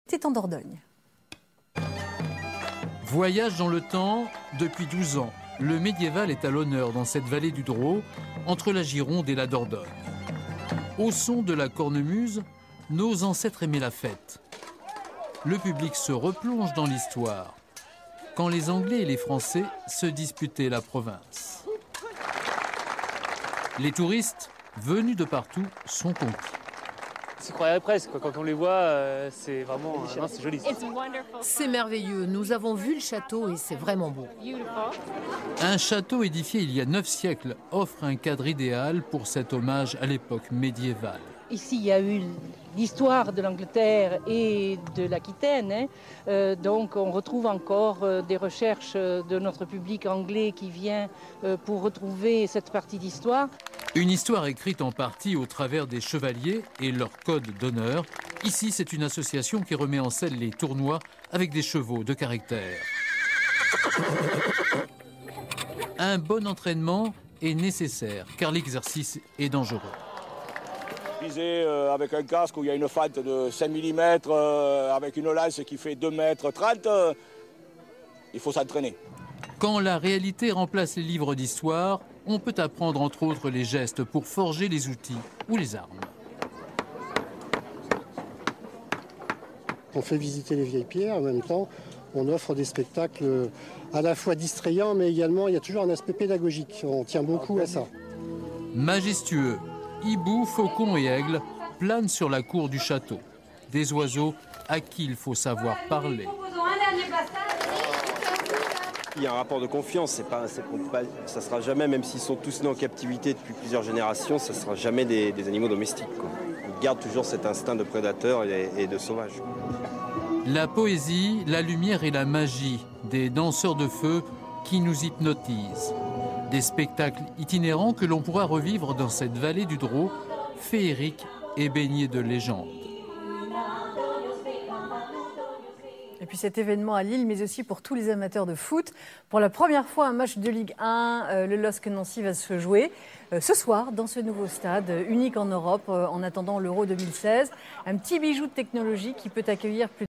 C'est en Dordogne. Voyage dans le temps depuis 12 ans. Le médiéval est à l'honneur dans cette vallée du Drô, entre la Gironde et la Dordogne. Au son de la cornemuse, nos ancêtres aimaient la fête. Le public se replonge dans l'histoire, quand les Anglais et les Français se disputaient la province. Les touristes, venus de partout, sont conquis. C'est croyable presque, quand on les voit, c'est vraiment c'est joli. C'est merveilleux, nous avons vu le château et c'est vraiment beau. Un château édifié il y a 9 siècles offre un cadre idéal pour cet hommage à l'époque médiévale. Ici, il y a eu l'histoire de l'Angleterre et de l'Aquitaine. Donc, on retrouve encore des recherches de notre public anglais qui vient pour retrouver cette partie d'histoire. Une histoire écrite en partie au travers des chevaliers et leur code d'honneur. Ici, c'est une association qui remet en scène les tournois avec des chevaux de caractère. Un bon entraînement est nécessaire car l'exercice est dangereux. Viser avec un casque où il y a une fente de 5 mm, avec une lance qui fait 2,30 m, il faut s'entraîner. Quand la réalité remplace les livres d'histoire, on peut apprendre entre autres les gestes pour forger les outils ou les armes. On fait visiter les vieilles pierres, en même temps on offre des spectacles à la fois distrayants mais également il y a toujours un aspect pédagogique, on tient beaucoup à ça. Majestueux, hiboux, faucons et aigles planent sur la cour du château. Des oiseaux à qui il faut savoir parler. Il y a un rapport de confiance, ça ne sera jamais, même s'ils sont tous nés en captivité depuis plusieurs générations, ça ne sera jamais des animaux domestiques, quoi. Ils gardent toujours cet instinct de prédateur et de sauvage. La poésie, la lumière et la magie des danseurs de feu qui nous hypnotisent. Des spectacles itinérants que l'on pourra revivre dans cette vallée du Drô, féerique et baignée de légendes. Et puis cet événement à Lille, mais aussi pour tous les amateurs de foot. Pour la première fois, un match de Ligue 1, le LOSC Nancy va se jouer ce soir dans ce nouveau stade, unique en Europe en attendant l'Euro 2016. Un petit bijou de technologie qui peut accueillir plus